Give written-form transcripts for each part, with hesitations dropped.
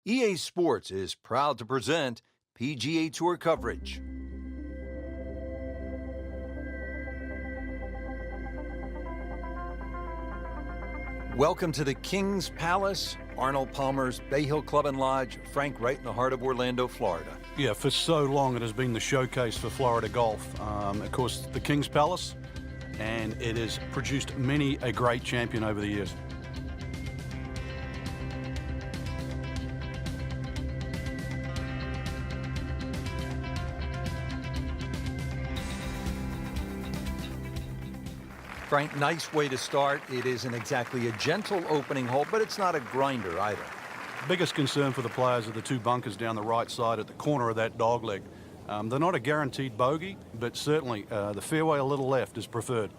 EA Sports is proud to present PGA Tour coverage. Welcome to the King's Palace, Arnold Palmer's Bay Hill Club and Lodge, Frank, right in the heart of Orlando, Florida. Yeah, for so long it has been the showcase for Florida golf. Of course, the King's Palace, and it has produced many a great champion over the years. Frank, nice way to start. It isn't exactly a gentle opening hole, but it's not a grinder either. Biggest concern for the players are the two bunkers down the right side at the corner of that dogleg. They're not a guaranteed bogey, but certainly the fairway a little left is preferred.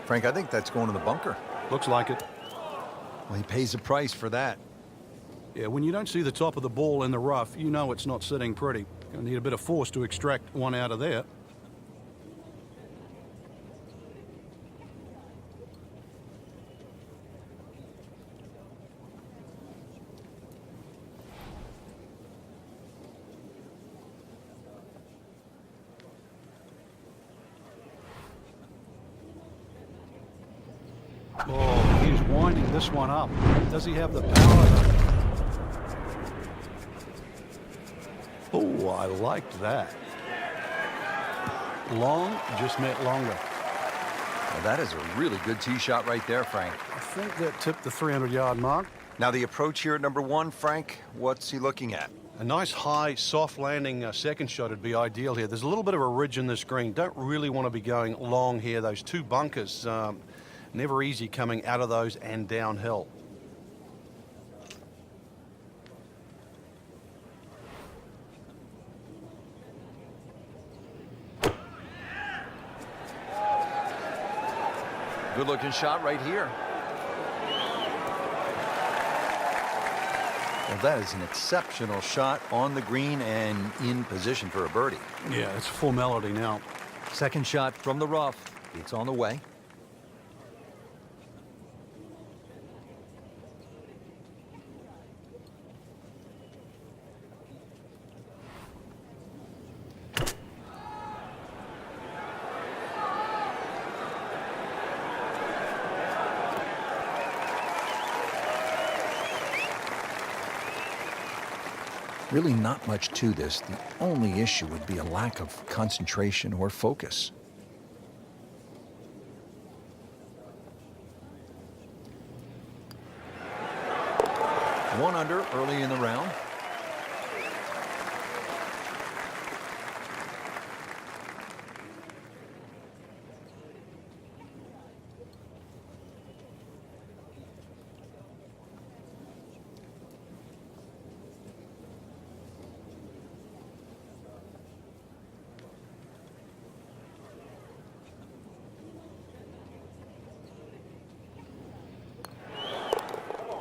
Frank, I think that's going to the bunker. Looks like it. Well, he pays a price for that. Yeah, when you don't see the top of the ball in the rough, you know it's not sitting pretty. Gonna need a bit of force to extract one out of there. Oh, he's winding this one up. Does he have the power? Oh, I liked that. Long just meant longer. Well, that is a really good tee shot right there, Frank. I think that tipped the 300-yard mark. Now the approach here at number one, Frank, what's he looking at? A nice high, soft landing second shot would be ideal here. There's a little bit of a ridge in this green. Don't really want to be going long here. Those two bunkers, never easy coming out of those and downhill. Good looking shot right here. Well, that is an exceptional shot on the green and in position for a birdie. Yeah, it's a formality now. Second shot from the rough. It's on the way. Really not much to this. The only issue would be a lack of concentration or focus. One under early in the round.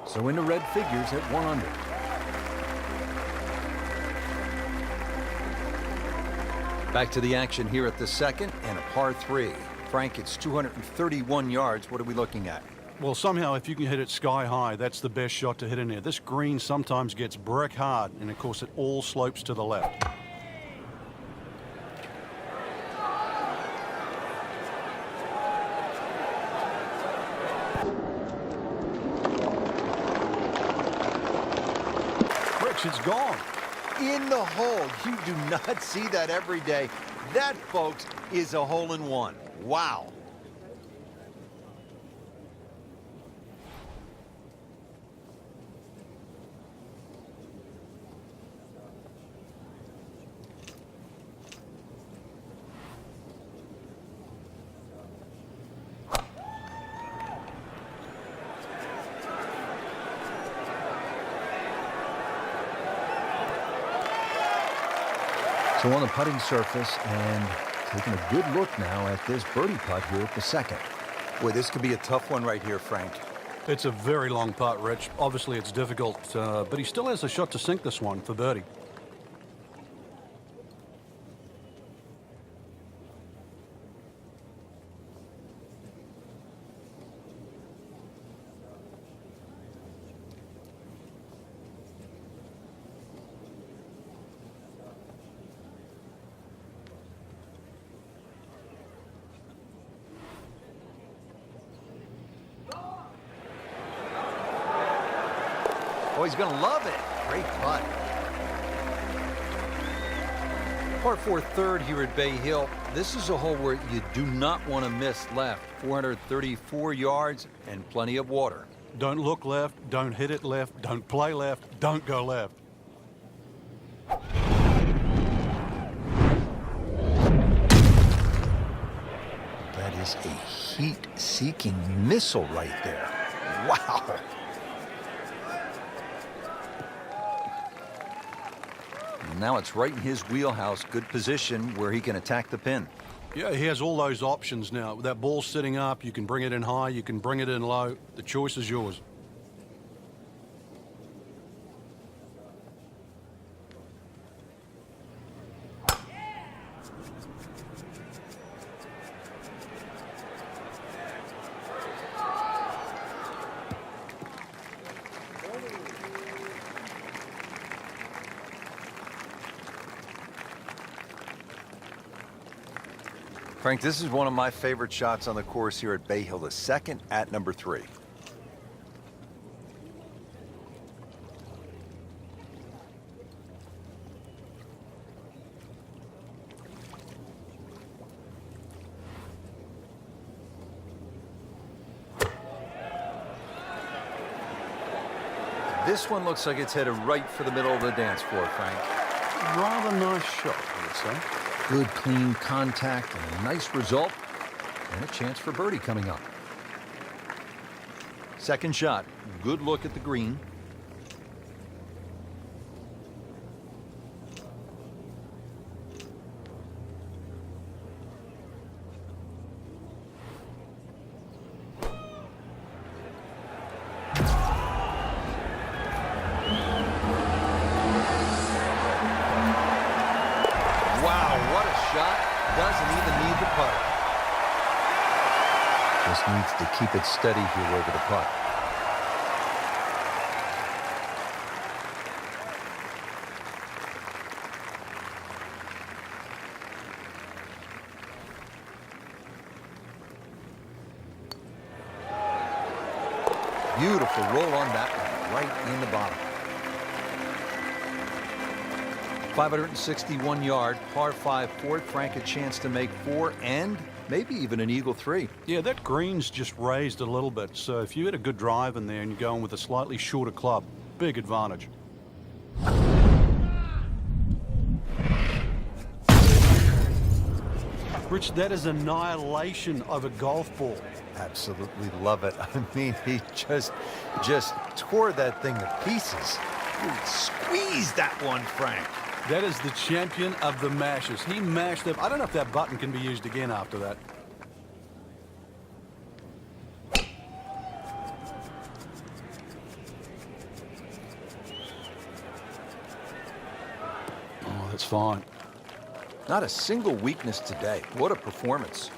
So into red figures at 1 under. Back to the action here at the second and a par 3. Frank, it's 231 yards. What are we looking at? Well, somehow if you can hit it sky high, that's the best shot to hit in there. This green sometimes gets brick hard, and of course it all slopes to the left. It's gone. In the hole. You do not see that every day. That, folks, is a hole-in-one. Wow. So on the putting surface and taking a good look now at this birdie putt here at the second. Boy, this could be a tough one right here, Frank. It's a very long putt, Rich. Obviously, it's difficult, but he still has a shot to sink this one for birdie. Oh, he's going to love it. Great putt. Par 4 third here at Bay Hill. This is a hole where you do not want to miss left. 434 yards and plenty of water. Don't look left, don't hit it left, don't play left, don't go left. That is a heat-seeking missile right there. Wow. Now it's right in his wheelhouse. Good position where he can attack the pin. Yeah, he has all those options now. With that ball sitting up, you can bring it in high, you can bring it in low. The choice is yours. Frank, this is one of my favorite shots on the course here at Bay Hill, the second at number 3. This one looks like it's headed right for the middle of the dance floor, Frank. Rather nice shot, I would say. Good, clean contact and a nice result, and a chance for birdie coming up. Second shot, good look at the green. Doesn't even need the putter. Just needs to keep it steady here over the putt. Beautiful roll on that one, right in the bottom. 561 yard, par 5 fourth. Frank, a chance to make 4 and maybe even an eagle 3. Yeah, that green's just raised a little bit, so if you hit a good drive in there and you're going with a slightly shorter club, big advantage. Rich, that is annihilation of a golf ball. Absolutely love it. I mean, he just tore that thing to pieces. He squeezed that one, Frank. That is the champion of the mashes. He mashed them. I don't know if that button can be used again after that. Oh, that's fine. Not a single weakness today. What a performance.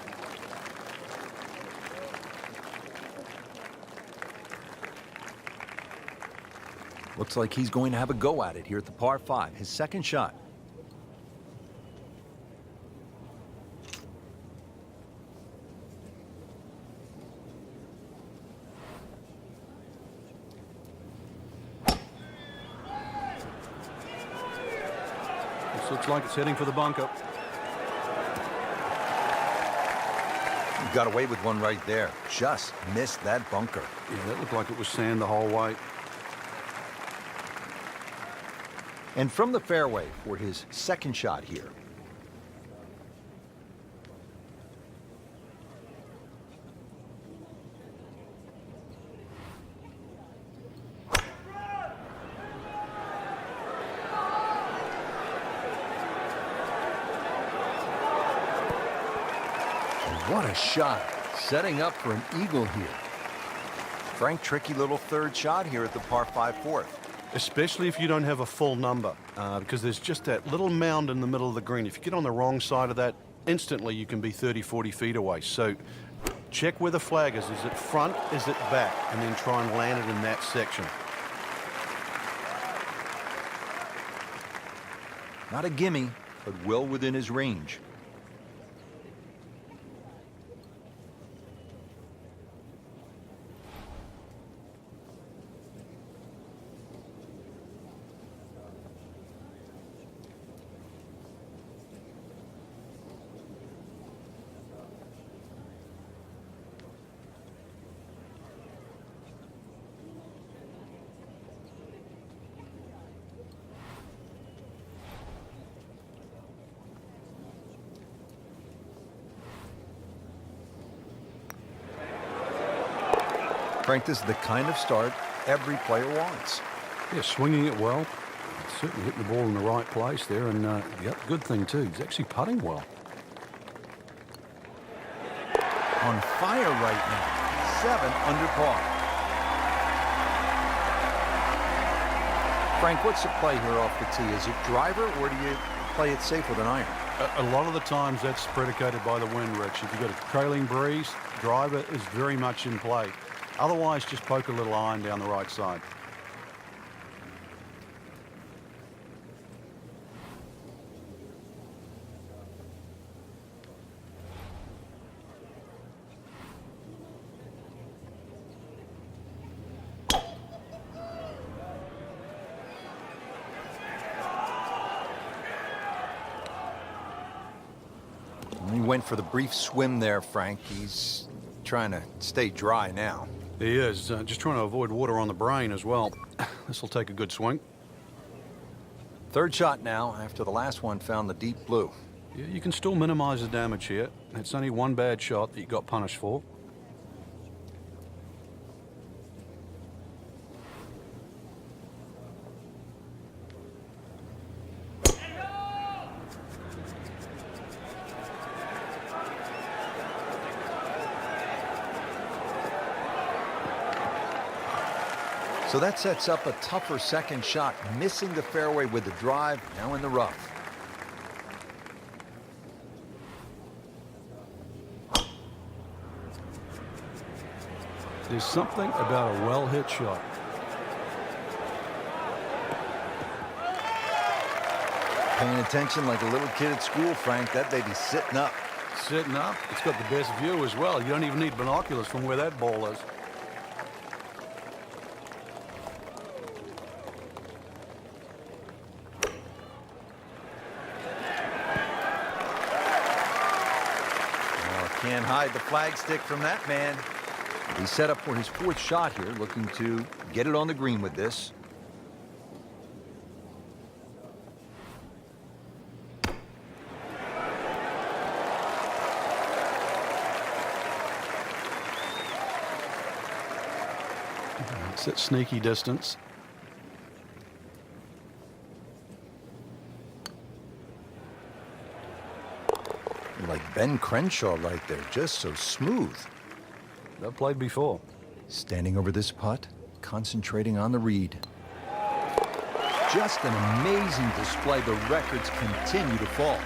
Looks like he's going to have a go at it here at the par 5, his second shot. This looks like it's heading for the bunker. Got away with one right there. Just missed that bunker. Yeah, that looked like it was sand the whole way. And from the fairway for his second shot here. What a shot. Setting up for an eagle here. Frank, tricky little third shot here at the par 5 fourth. Especially if you don't have a full number, because there's just that little mound in the middle of the green. If you get on the wrong side of that, instantly you can be 30, 40 feet away. So check where the flag is. Is it front? Is it back? And then try and land it in that section. Not a gimme, but well within his range. Frank, this is the kind of start every player wants. Yeah, swinging it well. Certainly hitting the ball in the right place there. And, yep, good thing, too. He's actually putting well. On fire right now. 7 under par. Frank, what's the play here off the tee? Is it driver, or do you play it safe with an iron? A lot of the times that's predicated by the wind, Rich. If you've got a trailing breeze, driver is very much in play. Otherwise, just poke a little iron down the right side. He went for the brief swim there, Frank. He's trying to stay dry now. He is. Just trying to avoid water on the brain as well. This will take a good swing. Third shot now, after the last one found the deep blue. Yeah, you can still minimize the damage here. It's only one bad shot that you got punished for. So that sets up a tougher second shot, missing the fairway with the drive, now in the rough. There's something about a well-hit shot. Paying attention like a little kid at school, Frank. That baby's sitting up. Sitting up. It's got the best view as well. You don't even need binoculars from where that ball is. Can't hide the flagstick from that man. He's set up for his fourth shot here, looking to get it on the green with this. It's at sneaky distance. Like Ben Crenshaw right there, just so smooth. They've played before. Standing over this putt, concentrating on the read. Just an amazing display. The records continue to fall.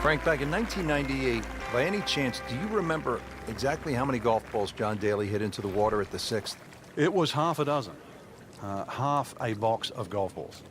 Frank, back in 1998, by any chance, do you remember exactly how many golf balls John Daly hit into the water at the 6th? It was half a dozen. Half a box of golf balls.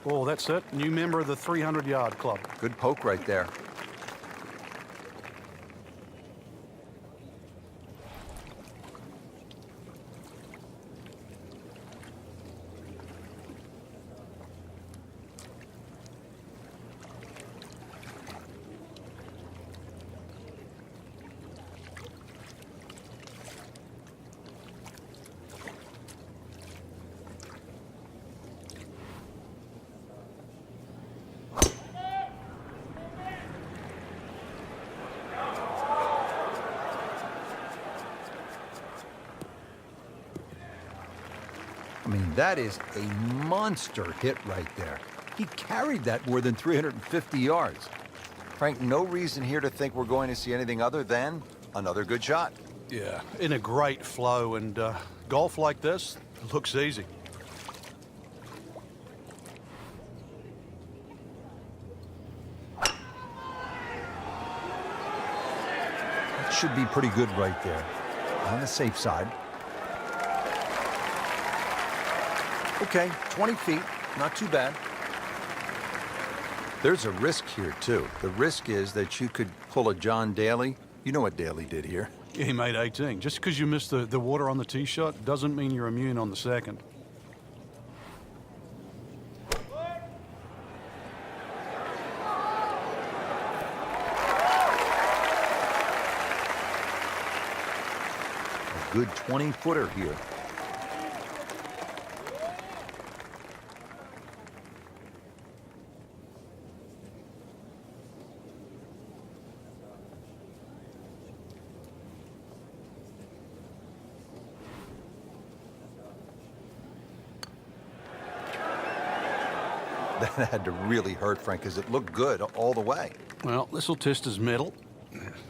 Oh, that's it. New member of the 300-yard club. Good poke right there. mean, that is a monster hit right there. He carried that more than 350 yards. Frank, no reason here to think we're going to see anything other than another good shot. Yeah, in a great flow, and golf like this looks easy. That should be pretty good right there. On the safe side. Okay, 20 feet, not too bad. There's a risk here, too. The risk is that you could pull a John Daly. You know what Daly did here. Yeah, he made 18. Just because you missed the water on the tee shot doesn't mean you're immune on the second. A good 20-footer here. That had to really hurt, Frank, because it looked good all the way. Well, this will test his mettle.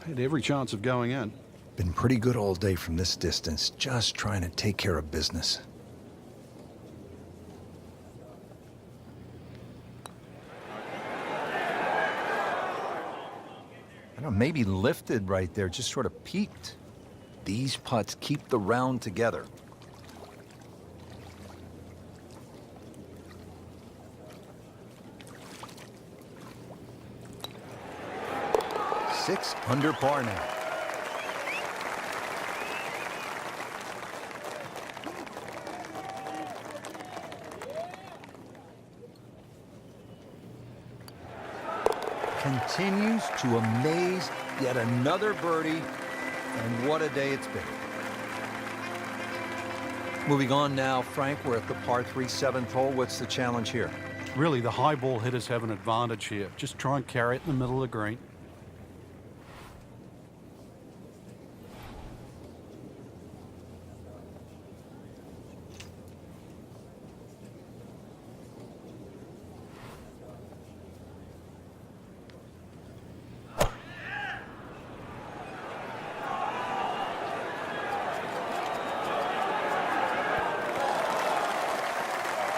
Had every chance of going in. Been pretty good all day from this distance, just trying to take care of business. I don't know, maybe lifted right there, just sort of peaked. These putts keep the round together. Six under par now. Continues to amaze, yet another birdie, and what a day it's been. Moving on now, Frank, we're at the par 3 7th hole. What's the challenge here? Really, the high ball hitters have an advantage here. Just try and carry it in the middle of the green.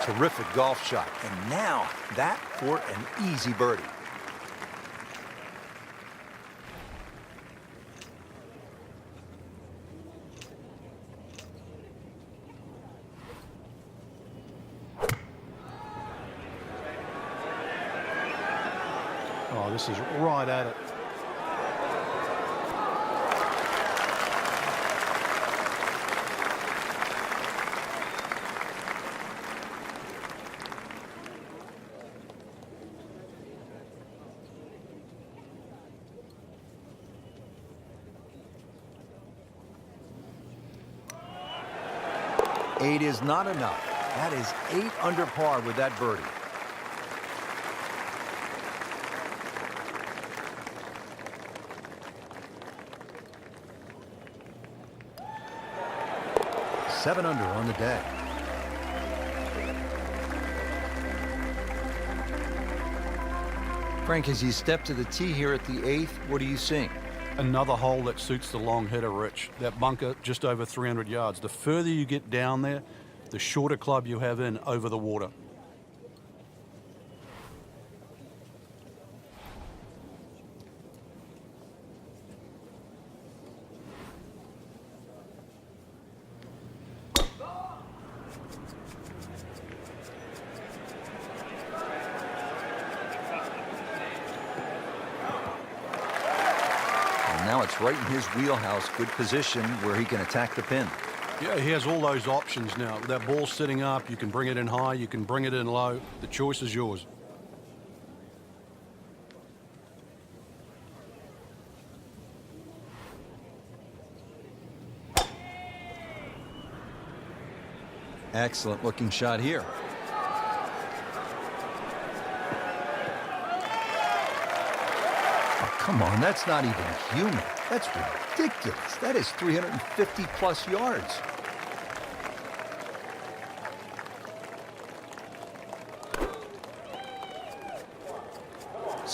Terrific golf shot. And now that for an easy birdie. Oh, this is right at it. Eight is not enough. That is 8 under par with that birdie. Seven under on the day. Frank, as you step to the tee here at the 8th, what are you seeing? Another hole that suits the long hitter, Rich. That bunker just over 300 yards. The further you get down there, the shorter club you have in over the water. Now it's right in his wheelhouse, good position where he can attack the pin. Yeah, he has all those options now. That ball's sitting up, you can bring it in high, you can bring it in low. The choice is yours. Excellent looking shot here. Come on, that's not even human. That's ridiculous. That is 350 plus yards.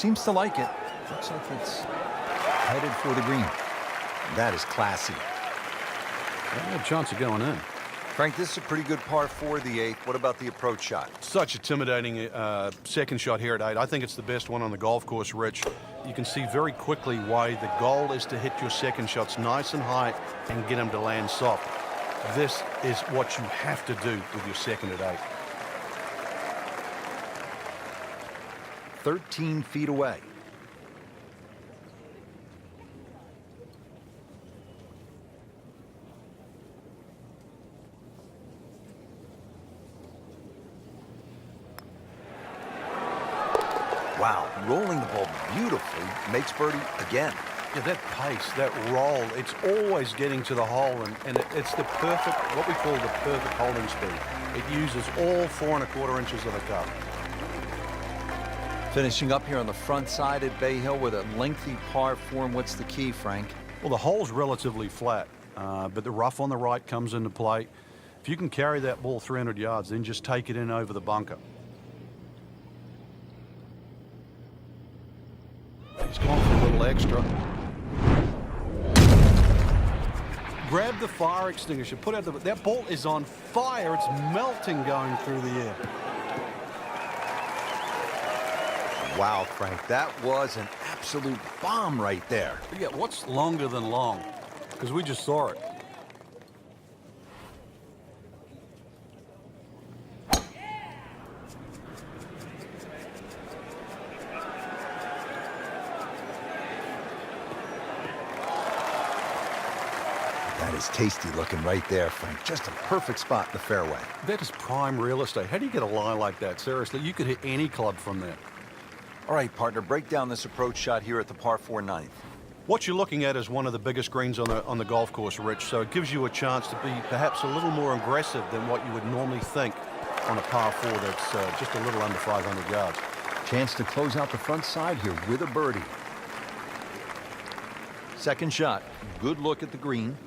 Seems to like it. Looks like it's headed for the green. That is classy. No chance of going in. Frank, this is a pretty good par 4, the 8th. What about the approach shot? Such intimidating second shot here at 8. I think it's the best one on the golf course, Rich. You can see very quickly why the goal is to hit your second shots nice and high and get them to land soft. This is what you have to do with your second at 8. 13 feet away. Wow, rolling the ball beautifully, makes birdie again. Yeah, that pace, that roll, it's always getting to the hole, and it's the perfect, what we call the perfect holding speed. It uses all 4 1/4 inches of the cup. Finishing up here on the front side at Bay Hill with a lengthy par 4. And what's the key, Frank? Well, the hole's relatively flat, but the rough on the right comes into play. If you can carry that ball 300 yards, then just take it in over the bunker. He's gone for a little extra. Grab the fire extinguisher. Put out that ball is on fire. It's melting going through the air. Wow, Frank, that was an absolute bomb right there. Yeah, what's longer than long? Because we just saw it. That is tasty looking right there, Frank. Just a perfect spot in the fairway. That is prime real estate. How do you get a lie like that? Seriously, you could hit any club from there. All right, partner, break down this approach shot here at the par 4 9th. What you're looking at is one of the biggest greens on the golf course, Rich, so it gives you a chance to be perhaps a little more aggressive than what you would normally think on a par 4 that's just a little under 500 yards. Chance to close out the front side here with a birdie. Second shot. Good look at the green.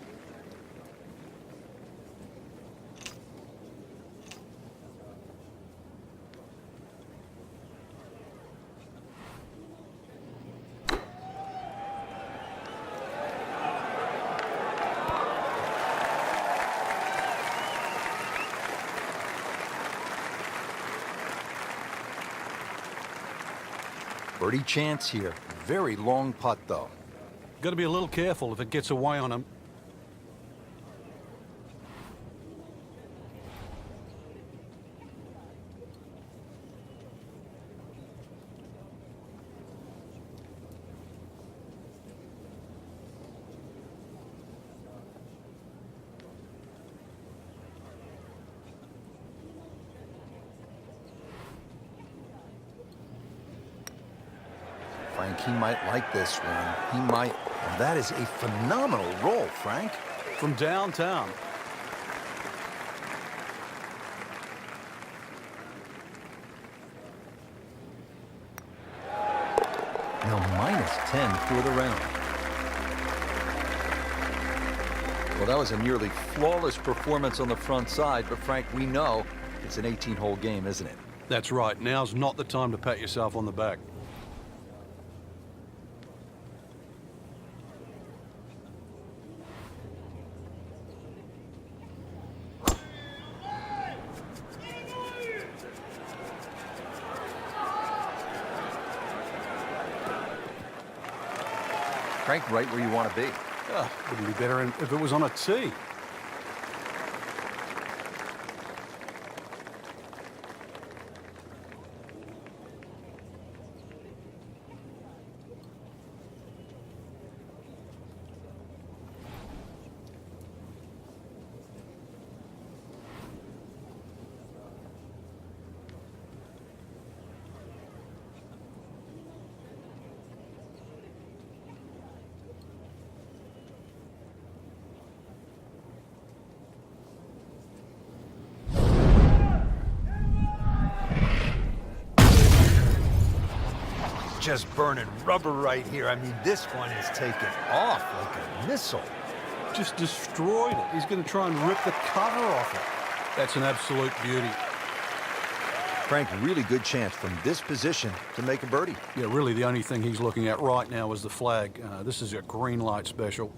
Birdie chance here. Very long putt, though. Got to be a little careful if it gets away on him. Frank, he might like this one. He might. That is a phenomenal roll, Frank. From downtown. Now minus 10 for the round. Well, that was a nearly flawless performance on the front side, but Frank, we know it's an 18-hole game, isn't it? That's right. Now's not the time to pat yourself on the back. Frank, right where you want to be. Wouldn't be better if it was on a tee. Just burning rubber right here. I mean, this one is taken off like a missile. Just destroyed it. He's going to try and rip the cover off it. That's an absolute beauty. Frank, really good chance from this position to make a birdie. Yeah, really the only thing he's looking at right now is the flag. This is a green light special.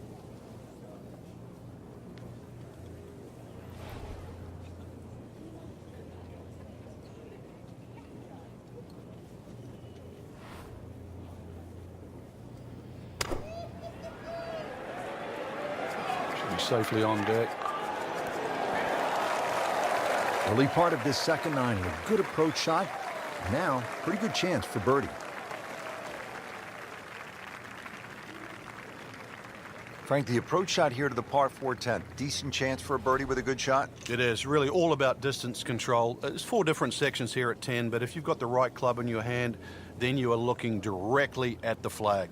Should be safely on deck. Early part of this second nine, a good approach shot. Now, pretty good chance for birdie. Frank, the approach shot here to the par 4 10. Decent chance for a birdie with a good shot? It is really all about distance control. There's 4 different sections here at 10, but if you've got the right club in your hand, then you are looking directly at the flag.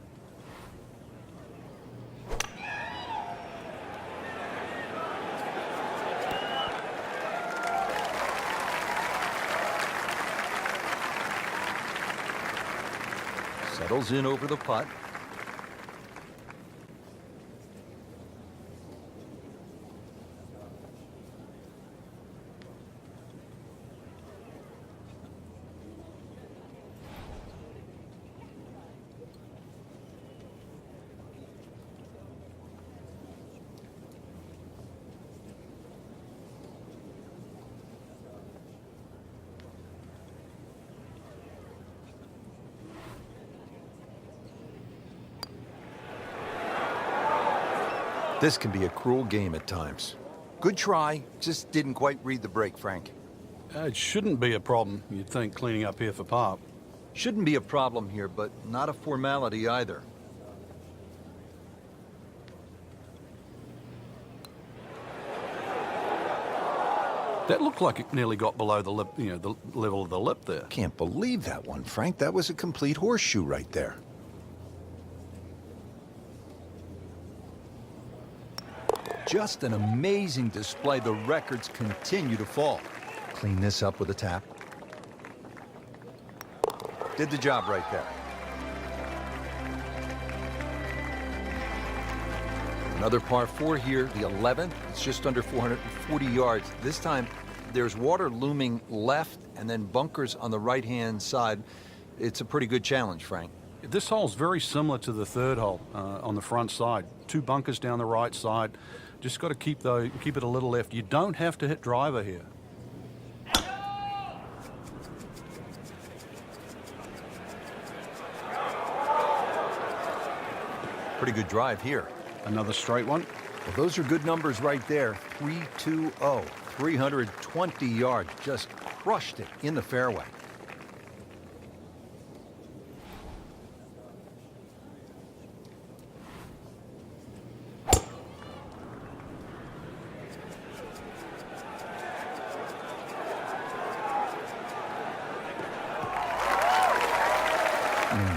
Settles in over the putt. This can be a cruel game at times. Good try, just didn't quite read the break, Frank. It shouldn't be a problem, you'd think, cleaning up here for par. Shouldn't be a problem here, but not a formality either. That looked like it nearly got below the lip, the level of the lip there. Can't believe that one, Frank. That was a complete horseshoe right there. Just an amazing display. The records continue to fall. Clean this up with a tap. Did the job right there. Another par 4 here, the 11th. It's just under 440 yards. This time, there's water looming left and then bunkers on the right-hand side. It's a pretty good challenge, Frank. This hole's very similar to the third hole on the front side. 2 bunkers down the right side. Just got to keep it a little left. You don't have to hit driver here. Pretty good drive here. Another straight one. Well, those are good numbers right there. 320, 320 yards. Just crushed it in the fairway.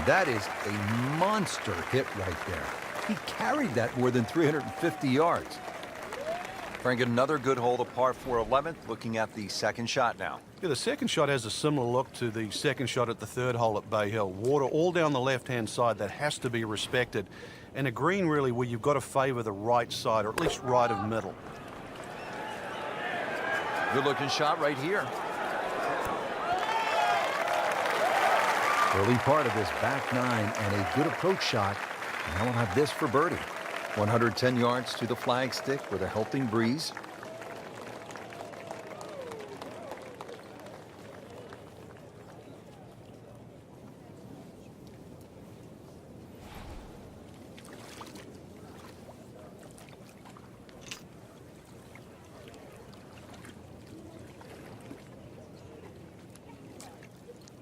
That is a monster hit right there. He carried that more than 350 yards. Frank, another good hole, the par 4 11th. Looking at the second shot now. Yeah, the second shot has a similar look to the second shot at the third hole at Bay Hill. Water all down the left-hand side. That has to be respected. And a green, really, where you've got to favor the right side, or at least right of middle. Good looking shot right here. Early part of this back nine and a good approach shot. Now we'll have this for birdie. 110 yards to the flagstick with a helping breeze.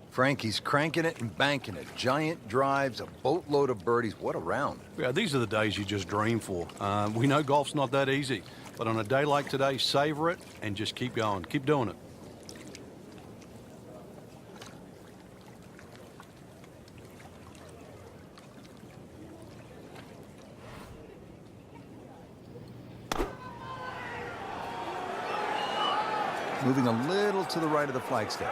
Frankie's cranking it and banking it. Giant drives, a boatload of birdies. What a round. Yeah, these are the days you just dream for. We know golf's not that easy, but on a day like today, savor it and just keep going. Keep doing it. Moving a little to the right of the flagstick.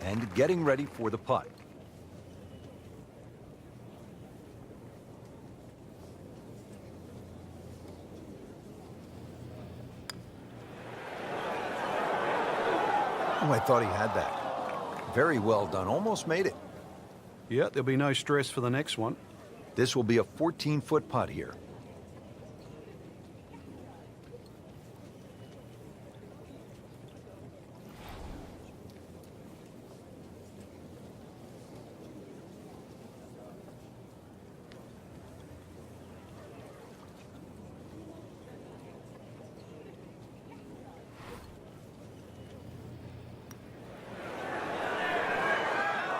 And getting ready for the putt. Oh, I thought he had that. Very well done. Almost made it. Yeah, there'll be no stress for the next one. This will be a 14-foot putt here.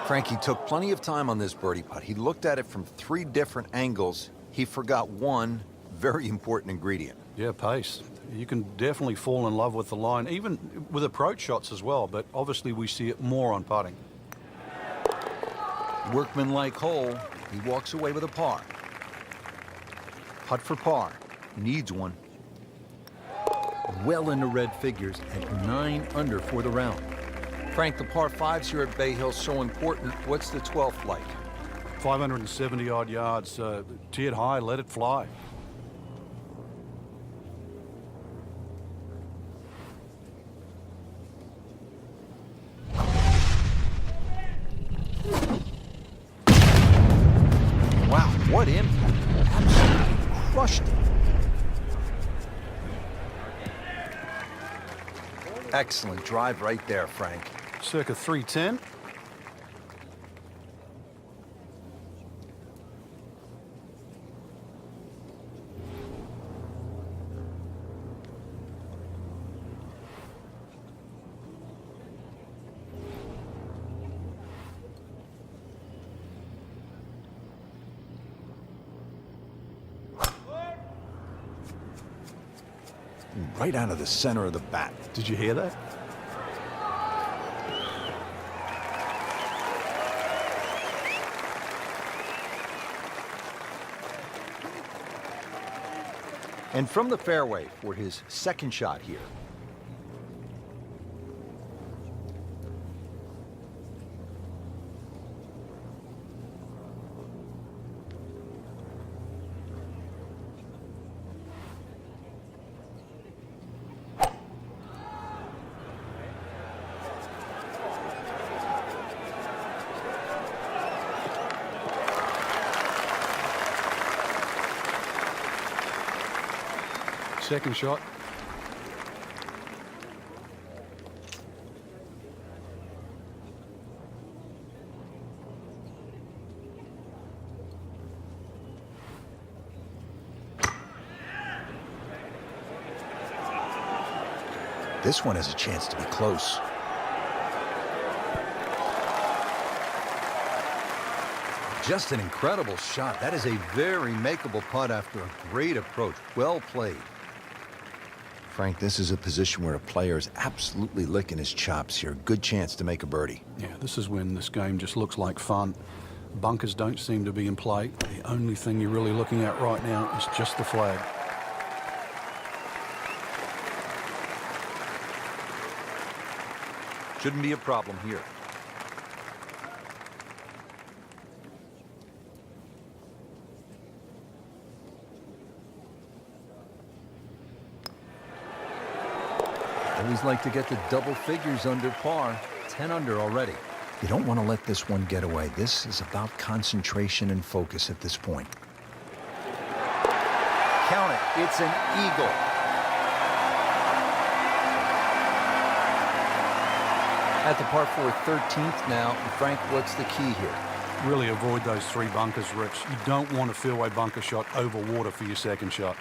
Frankie took plenty of time on this birdie putt. He looked at it from 3 different angles. He forgot one very important ingredient. Yeah, pace. You can definitely fall in love with the line, even with approach shots as well, but obviously we see it more on putting. Workmanlike hole. He walks away with a par. Putt for par. Needs one. Well into red figures at 9 under for the round. Frank, the par 5s here at Bay Hill so important. What's the 12th like? 570 odd yards, tiered high, let it fly. Wow, what impact. Absolutely crushed it. Excellent drive right there, Frank. Circa 310. Right out of the center of the bat. Did you hear that? And from the fairway for his second shot here. Second shot. This one has a chance to be close. Just an incredible shot. That is a very makeable putt after a great approach. Well played. Frank, this is a position where a player is absolutely licking his chops here. Good chance to make a birdie. Yeah, this is when this game just looks like fun. Bunkers don't seem to be in play. The only thing you're really looking at right now is just the flag. Shouldn't be a problem here. Always like to get the double figures under par. 10 under already. You don't want to let this one get away. This is about concentration and focus at this point. Count it. It's an eagle. At the par 4 13th now. Frank, what's the key here? Really avoid those 3 bunkers, Rich. You don't want a fairway bunker shot over water for your second shot.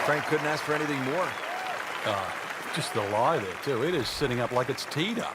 Frank couldn't ask for anything more. Just the lie there, too. It is sitting up like it's teed up.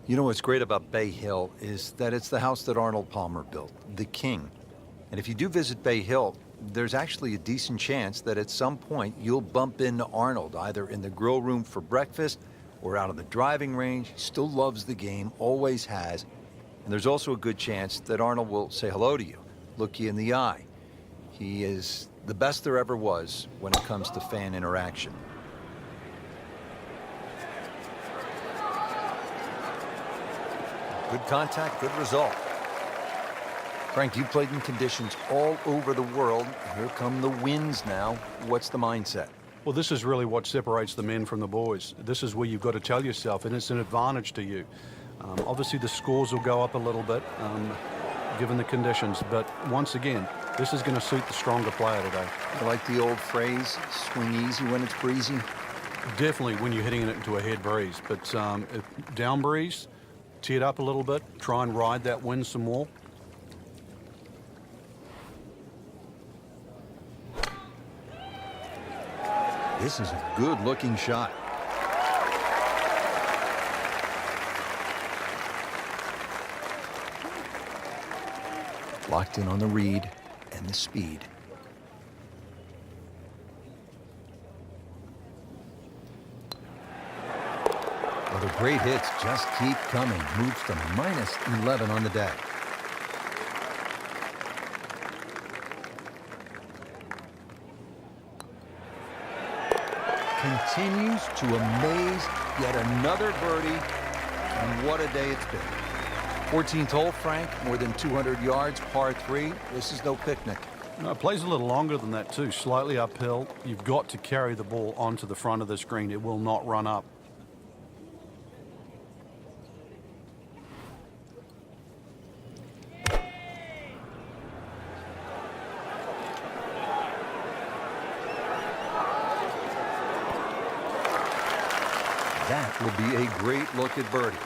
You know what's great about Bay Hill is that it's the house that Arnold Palmer built, the King. And if you do visit Bay Hill, there's actually a decent chance that at some point you'll bump into Arnold, either in the grill room for breakfast or out on the driving range. He still loves the game, always has. And there's also a good chance that Arnold will say hello to you, look you in the eye. He is the best there ever was when it comes to fan interaction. Good contact, good result. Frank, you played in conditions all over the world. Here come the winds now. What's the mindset? Well, this is really what separates the men from the boys. This is where you've got to tell yourself, and it's an advantage to you. Obviously, the scores will go up a little bit, given the conditions. But once again, this is going to suit the stronger player today. I like the old phrase, swing easy when it's breezy. Definitely when you're hitting it into a head breeze. But if down breeze, tee it up a little bit, try and ride that wind some more. This is a good-looking shot. Locked in on the read and the speed. Well, the great hits just keep coming. Moves to minus 11 on the day. Continues to amaze. Yet another birdie. And what a day it's been. 14th hole, Frank, more than 200 yards, par 3. This is no picnic. No, it plays a little longer than that too, slightly uphill. You've got to carry the ball onto the front of the screen. It will not run up. That will be a great look at birdie.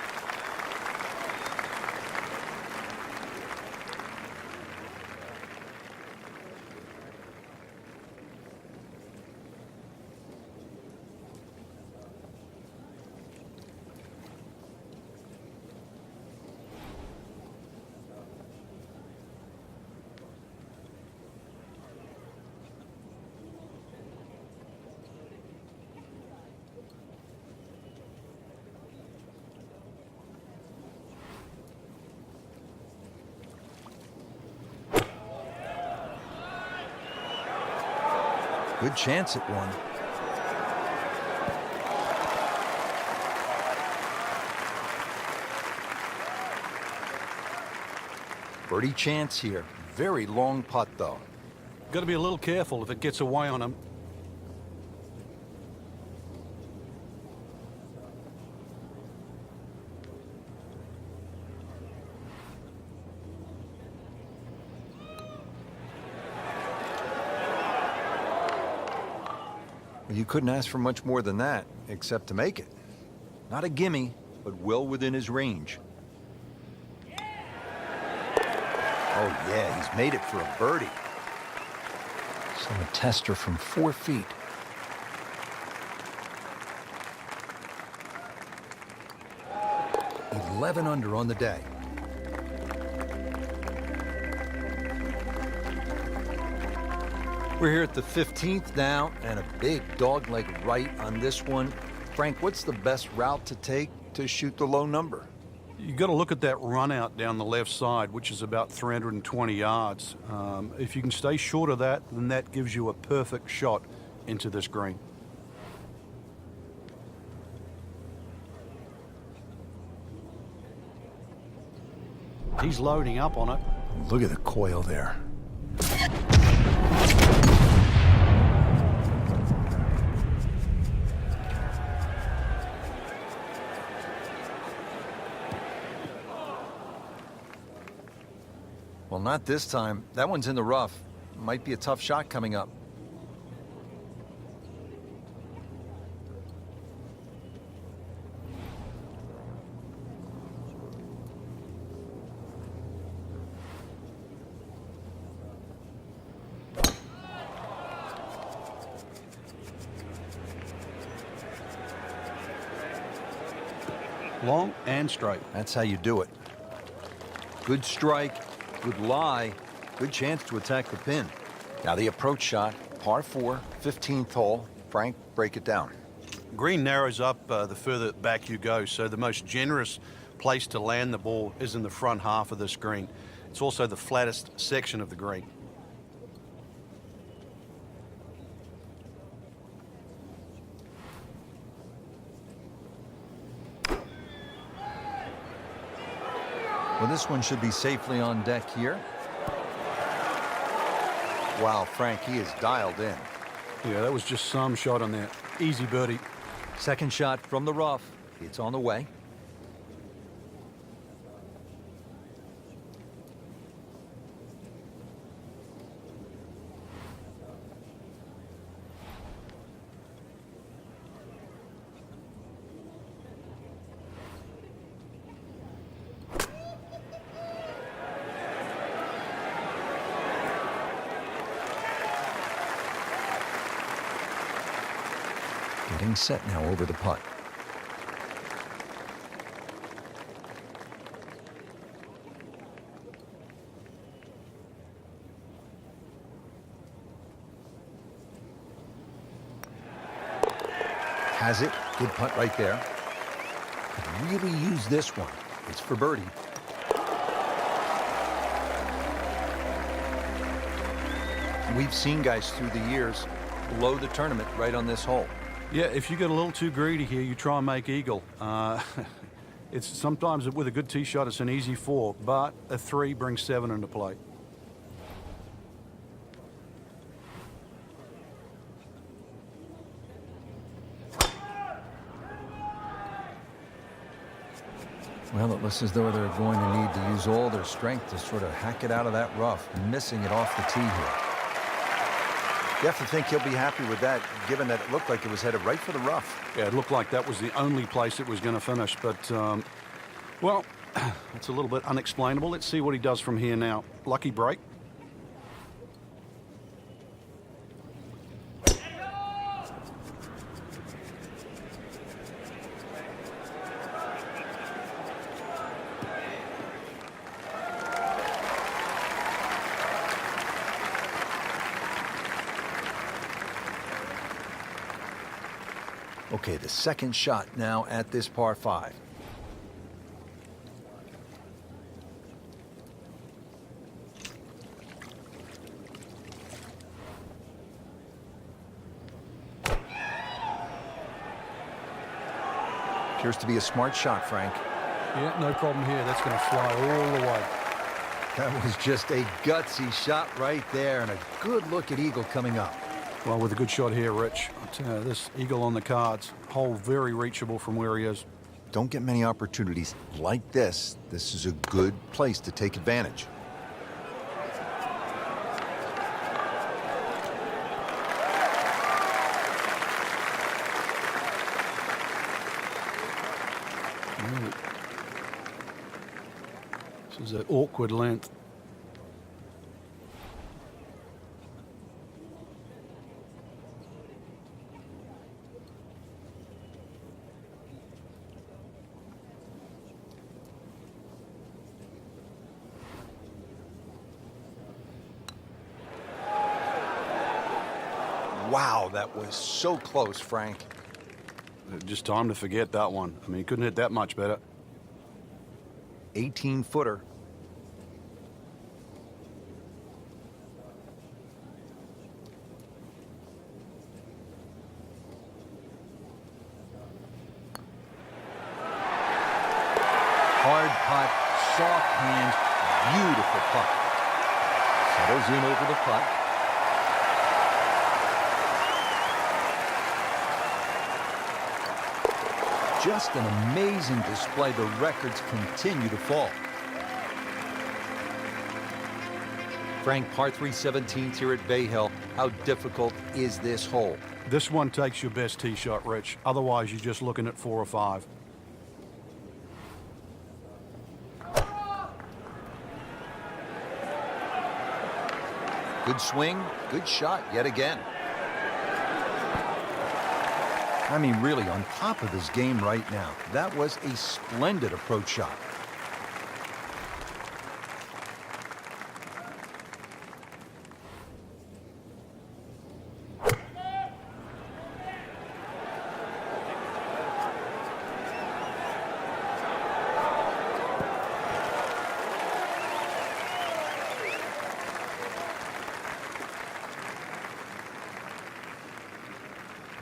Good chance at one. Birdie chance here. Very long putt, though. Got to be a little careful if it gets away on him. You couldn't ask for much more than that, except to make it. Not a gimme, but well within his range. Oh, yeah, he's made it for a birdie. So a tester from 4 feet. $11 under on the day. We're here at the 15th now, and a big dogleg right on this one. Frank, what's the best route to take to shoot the low number? You got to look at that run out down the left side, which is about 320 yards. If you can stay short of that, then that gives you a perfect shot into this green. He's loading up on it. Look at the coil there. Well, not this time. That one's in the rough. Might be a tough shot coming up. long and straight. That's how you do it. Good strike, good lie, good chance to attack the pin. Now the approach shot, par 4, 15th hole. Frank, break it down. Green narrows up the further back you go, so the most generous place to land the ball is in the front half of this green. It's also the flattest section of the green. Well, this one should be safely on deck here. Wow, Frank, he is dialed in. Yeah, that was just some shot on that. Easy birdie. Second shot from the rough. It's on the way. Getting set now over the putt. Has it. Good putt right there. Could really use this one. It's for birdie. We've seen guys through the years blow the tournament right on this hole. Yeah, if you get a little too greedy here, you try and make eagle. It's sometimes with a good tee shot, it's an easy 4, but a 3 brings 7 into play. Well, it looks as though they're going to need to use all their strength to sort of hack it out of that rough, missing it off the tee here. You have to think he'll be happy with that, given that it looked like it was headed right for the rough. Yeah, it looked like that was the only place it was going to finish, but, well, it's a little bit unexplainable. Let's see what he does from here now. Lucky break. Okay, the second shot now at this par 5. Appears to be a smart shot, Frank. Yeah, no problem here. That's going to fly all the way. That was just a gutsy shot right there, and a good look at eagle coming up. Well, with a good shot here, Rich. I'll tell you, this eagle on the cards, hole very reachable from where he is. Don't get many opportunities like this. This is a good place to take advantage. This is an awkward length. Wow, that was so close, Frank. Just time to forget that one. I mean, he couldn't hit that much better. 18-footer. Hard putt, soft hands, beautiful putt. Settles in over the putt. Just an amazing display. The records continue to fall. Frank, par 3 17th here at Bay Hill. How difficult is this hole? This one takes your best tee shot, Rich. Otherwise, you're just looking at 4 or 5. Good swing, good shot yet again. I mean, really on top of his game right now. That was a splendid approach shot.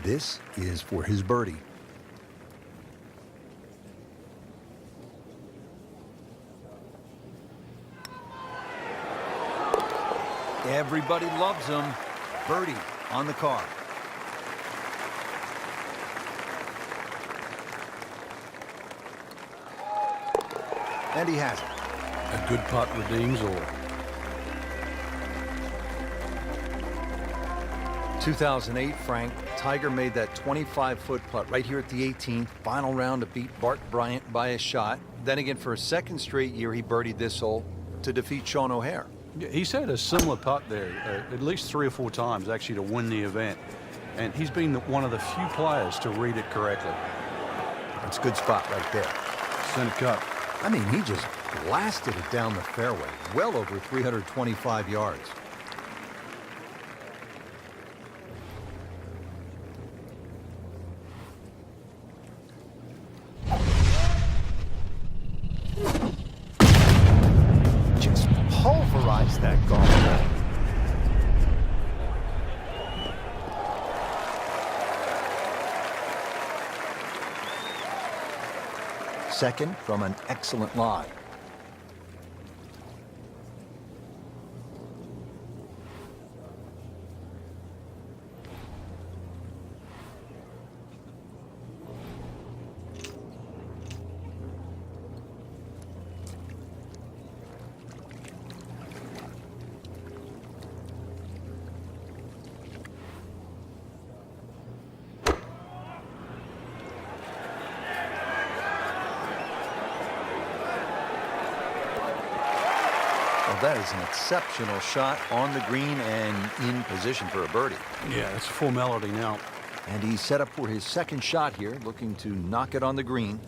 This is for his birdie. Everybody loves him. Birdie on the card. And he has it. A good putt redeems all. 2008, Frank, Tiger made that 25-foot putt right here at the 18th. Final round to beat Bart Bryant by a shot. Then again, for a second straight year, he birdied this hole to defeat Sean O'Hare. Yeah, he's had a similar putt there at least 3 or 4 times, actually, to win the event. And he's been one of the few players to read it correctly. That's a good spot right there. Center cut. I mean, he just blasted it down the fairway, well over 325 yards. Just pulverized that golf ball. Second from an excellent lie. Well, that is an exceptional shot on the green and in position for a birdie. Yeah, it's a formality now. And he's set up for his second shot here, looking to knock it on the green.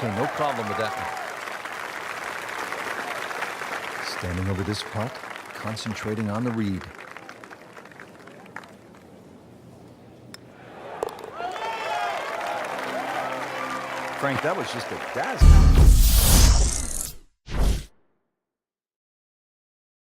Okay, no problem with that one. Standing over this putt, concentrating on the read. Frank, that was just a dazzling.